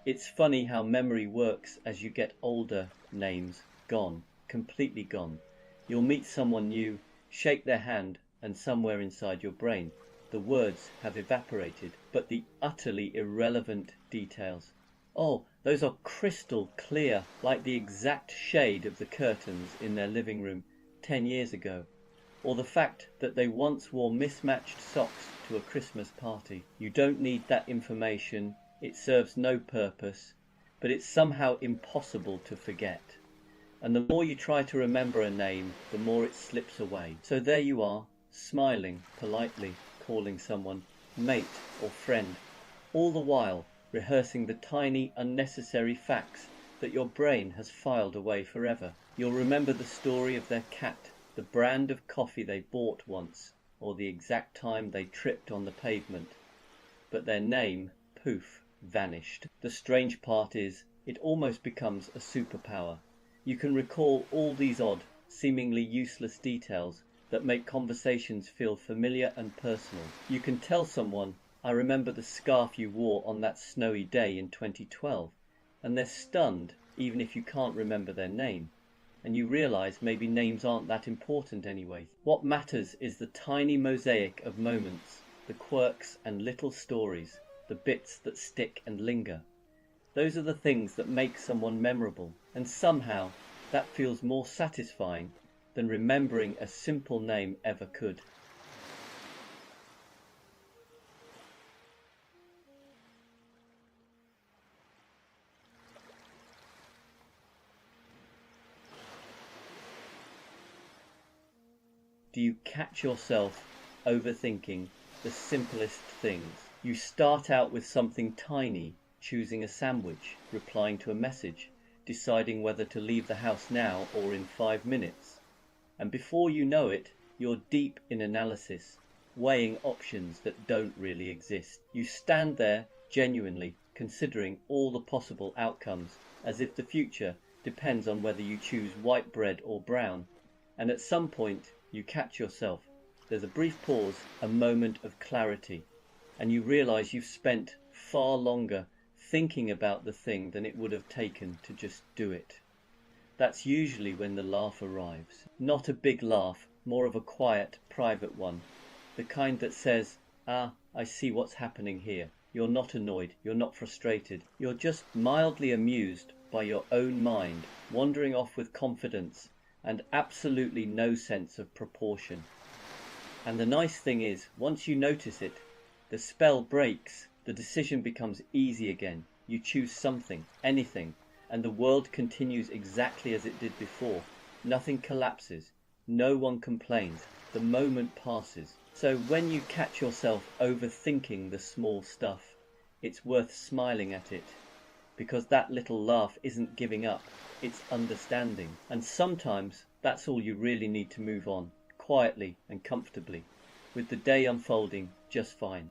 It's funny how memory works as you get older. Names gone, completely gone. You'll meet someone new, shake their hand, and somewhere inside your brain the words have evaporated, but the utterly irrelevant details. Oh, those are crystal clear, like the exact shade of the curtains in their living room 10 years ago, or the fact that they once wore mismatched socks to a Christmas party. You don't need that information, it serves no purpose, but it's somehow impossible to forget. And the more you try to remember a name, the more it slips away. So there you are, smiling, politely calling someone mate or friend, all the while rehearsing the tiny, unnecessary facts that your brain has filed away forever. You'll remember the story of their cat, the brand of coffee they bought once, or the exact time they tripped on the pavement. But their name, poof, vanished. The strange part is, it almost becomes a superpower. You can recall all these odd, seemingly useless details that make conversations feel familiar and personal. You can tell someone, I remember the scarf you wore on that snowy day in 2012, and they're stunned even if you can't remember their name. And you realize maybe names aren't that important anyway. What matters is the tiny mosaic of moments, the quirks and little stories, the bits that stick and linger. Those are the things that make someone memorable, and somehow that feels more satisfying than remembering a simple name ever could. Do you catch yourself overthinking the simplest things? You start out with something tiny, choosing a sandwich, replying to a message, deciding whether to leave the house now or in 5 minutes. And before you know it, you're deep in analysis, weighing options that don't really exist. You stand there genuinely considering all the possible outcomes, as if the future depends on whether you choose white bread or brown. And at some point, you catch yourself. There's a brief pause, a moment of clarity, and you realize you've spent far longer thinking about the thing than it would have taken to just do it. That's usually when the laugh arrives. Not a big laugh, more of a quiet, private one. The kind that says, I see what's happening here. You're not annoyed, you're not frustrated. You're just mildly amused by your own mind, wandering off with confidence and absolutely no sense of proportion. And the nice thing is, once you notice it, the spell breaks, the decision becomes easy again. You choose something, anything, and the world continues exactly as it did before. Nothing collapses, no one complains, the moment passes. So when you catch yourself overthinking the small stuff, it's worth smiling at it, because that little laugh isn't giving up, it's understanding. And sometimes that's all you really need to move on, quietly and comfortably, with the day unfolding just fine.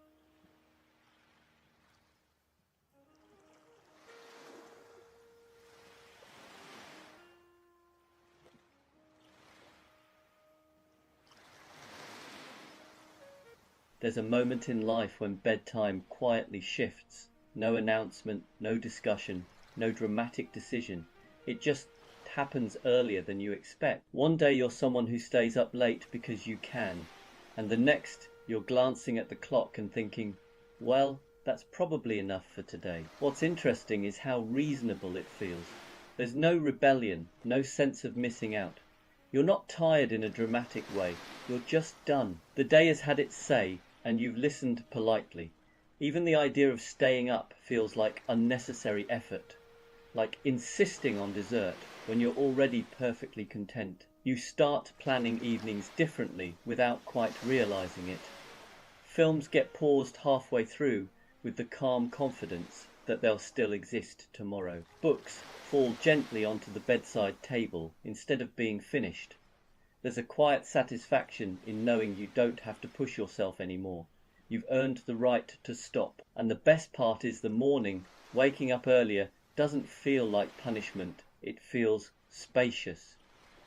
There's a moment in life when bedtime quietly shifts. No announcement, no discussion, no dramatic decision. It just happens earlier than you expect. One day you're someone who stays up late because you can, and the next you're glancing at the clock and thinking, well, that's probably enough for today. What's interesting is how reasonable it feels. There's no rebellion, no sense of missing out. You're not tired in a dramatic way, you're just done. The day has had its say, and you've listened politely. Even the idea of staying up feels like unnecessary effort, like insisting on dessert when you're already perfectly content. You start planning evenings differently without quite realizing it. Films get paused halfway through with the calm confidence that they'll still exist tomorrow. Books fall gently onto the bedside table instead of being finished. There's a quiet satisfaction in knowing you don't have to push yourself anymore. You've earned the right to stop. And the best part is the morning, waking up earlier, doesn't feel like punishment. It feels spacious.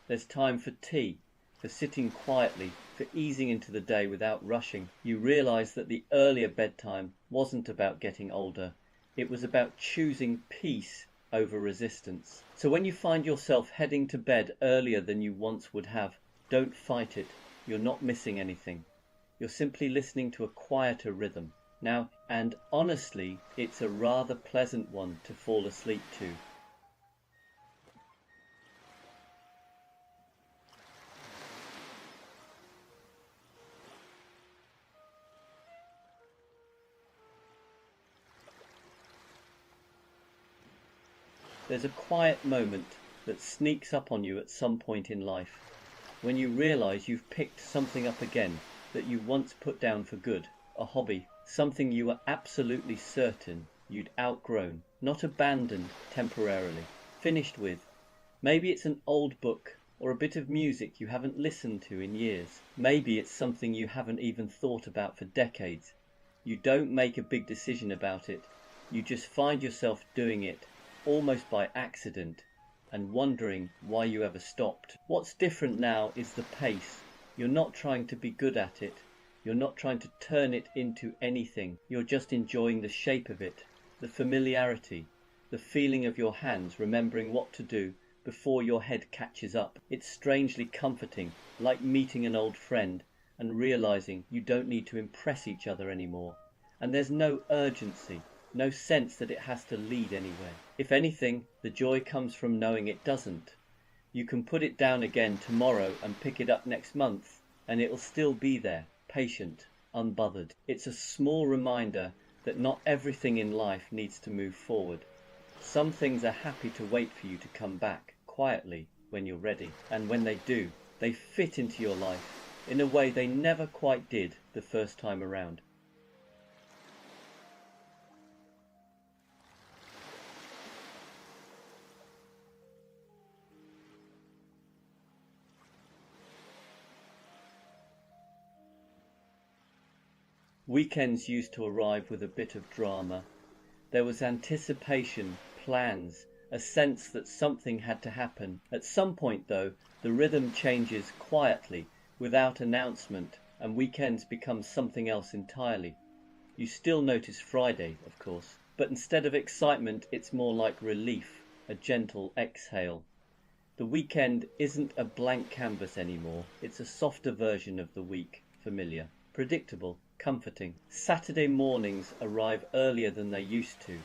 There's time for tea, for sitting quietly, for easing into the day without rushing. You realize that the earlier bedtime wasn't about getting older. It was about choosing peace over resistance. So when you find yourself heading to bed earlier than you once would have, don't fight it. You're not missing anything. You're simply listening to a quieter rhythm. Now, and honestly, it's a rather pleasant one to fall asleep to. There's a quiet moment that sneaks up on you at some point in life, when you realize you've picked something up again that you once put down for good, a hobby, something you were absolutely certain you'd outgrown, not abandoned temporarily, finished with. Maybe it's an old book or a bit of music you haven't listened to in years. Maybe it's something you haven't even thought about for decades. You don't make a big decision about it. You just find yourself doing it, almost by accident, and wondering why you ever stopped. What's different now is the pace. You're not trying to be good at it. You're not trying to turn it into anything. You're just enjoying the shape of it, the familiarity, the feeling of your hands remembering what to do before your head catches up. It's strangely comforting, like meeting an old friend and realizing you don't need to impress each other anymore. And there's no urgency, no sense that it has to lead anywhere. If anything, the joy comes from knowing it doesn't. You can put it down again tomorrow and pick it up next month, and it'll still be there, patient, unbothered. It's a small reminder that not everything in life needs to move forward. Some things are happy to wait for you to come back, quietly, when you're ready. And when they do, they fit into your life in a way they never quite did the first time around. Weekends used to arrive with a bit of drama. There was anticipation, plans, a sense that something had to happen. At some point, though, the rhythm changes quietly, without announcement, and weekends become something else entirely. You still notice Friday, of course, but instead of excitement, it's more like relief, a gentle exhale. The weekend isn't a blank canvas anymore. It's a softer version of the week, familiar, predictable, comforting. Saturday mornings arrive earlier than they used to,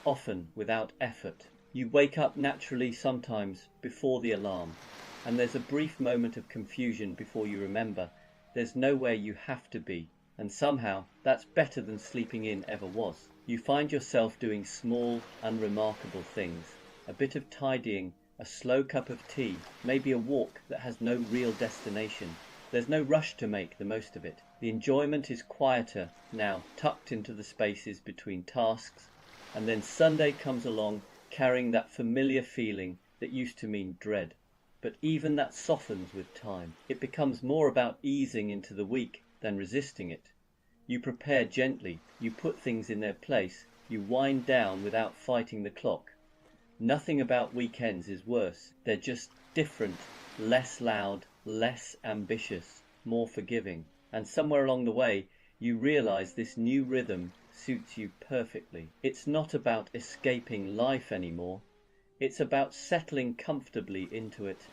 often without effort. You wake up naturally sometimes before the alarm, and there's a brief moment of confusion before you remember there's nowhere you have to be, and somehow that's better than sleeping in ever was. You find yourself doing small, unremarkable things, a bit of tidying, a slow cup of tea, maybe a walk that has no real destination. There's no rush to make the most of it. The enjoyment is quieter now, tucked into the spaces between tasks, and then Sunday comes along carrying that familiar feeling that used to mean dread. But even that softens with time. It becomes more about easing into the week than resisting it. You prepare gently, you put things in their place, you wind down without fighting the clock. Nothing about weekends is worse. They're just different, less loud, less ambitious, more forgiving. And somewhere along the way, you realize this new rhythm suits you perfectly. It's not about escaping life anymore. It's about settling comfortably into it.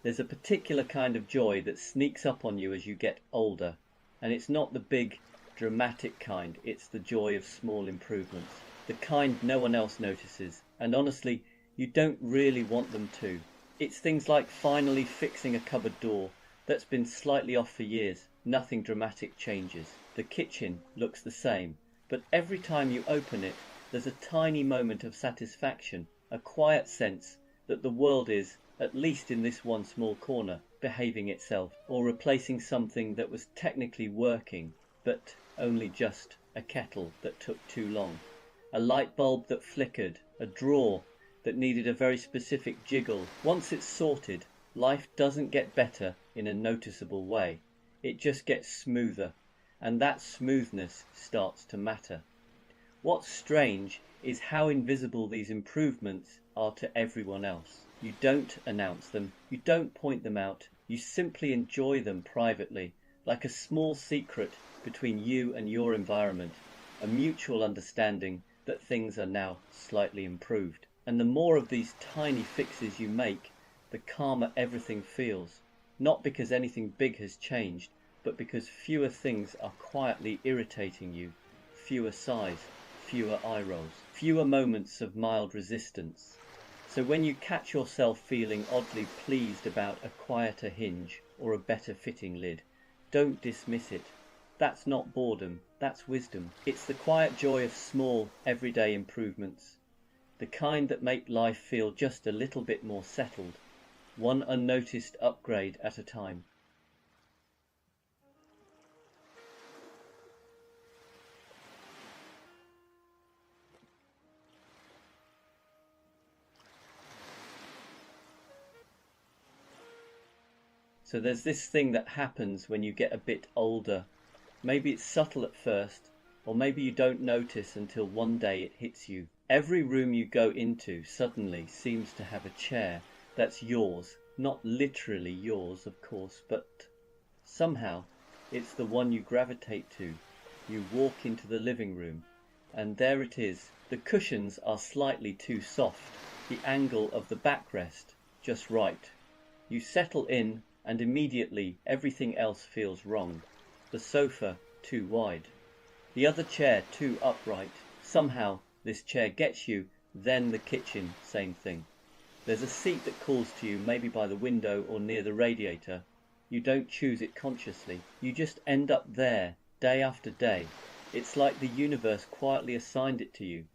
There's a particular kind of joy that sneaks up on you as you get older, and it's not the big, dramatic kind. It's the joy of small improvements, the kind no one else notices, and honestly, you don't really want them to. It's things like finally fixing a cupboard door that's been slightly off for years. Nothing dramatic changes. The kitchen looks the same, but every time you open it, there's a tiny moment of satisfaction, a quiet sense that the world is, at least in this one small corner, behaving itself, or replacing something that was technically working, but only just a kettle that took too long, a light bulb that flickered, a drawer that needed a very specific jiggle. Once it's sorted, life doesn't get better in a noticeable way. It just gets smoother, and that smoothness starts to matter. What's strange is how invisible these improvements are to everyone else. You don't announce them, you don't point them out, you simply enjoy them privately, like a small secret between you and your environment, a mutual understanding that things are now slightly improved. And the more of these tiny fixes you make, the calmer everything feels, not because anything big has changed, but because fewer things are quietly irritating you, fewer sighs, fewer eye rolls, fewer moments of mild resistance. So when you catch yourself feeling oddly pleased about a quieter hinge or a better fitting lid, don't dismiss it. That's not boredom, that's wisdom. It's the quiet joy of small, everyday improvements, the kind that make life feel just a little bit more settled, one unnoticed upgrade at a time. So there's this thing that happens when you get a bit older. Maybe it's subtle at first, or maybe you don't notice until one day it hits you. Every room you go into suddenly seems to have a chair that's yours, not literally yours, of course, but somehow it's the one you gravitate to. You walk into the living room, and there it is. The cushions are slightly too soft, the angle of the backrest just right. You settle in, and immediately everything else feels wrong. The sofa too wide, the other chair too upright. Somehow this chair gets you, then the kitchen, same thing. There's a seat that calls to you, maybe by the window or near the radiator. You don't choose it consciously, you just end up there, day after day. It's like the universe quietly assigned it to you,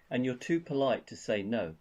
and you're too polite to say no.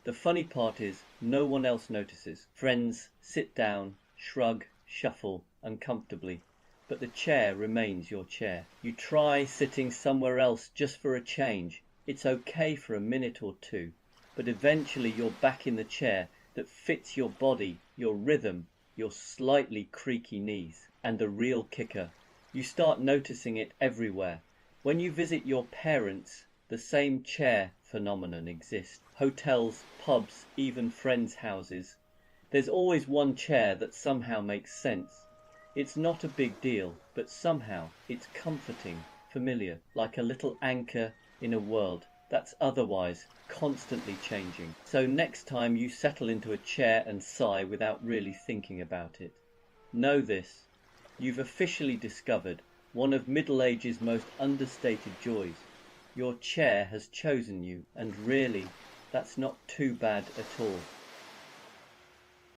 The funny part is, no one else notices. Friends sit down, shrug, shuffle uncomfortably, but the chair remains your chair. You try sitting somewhere else just for a change. It's okay for a minute or two, but eventually you're back in the chair that fits your body, your rhythm, your slightly creaky knees. And the real kicker, you start noticing it everywhere. When you visit your parents, the same chair phenomenon exists. Hotels, pubs, even friends' houses. There's always one chair that somehow makes sense. It's not a big deal, but somehow it's comforting, familiar, like a little anchor in a world that's otherwise constantly changing. So next time you settle into a chair and sigh without really thinking about it, know this: you've officially discovered one of middle age's most understated joys. Your chair has chosen you, and really, that's not too bad at all.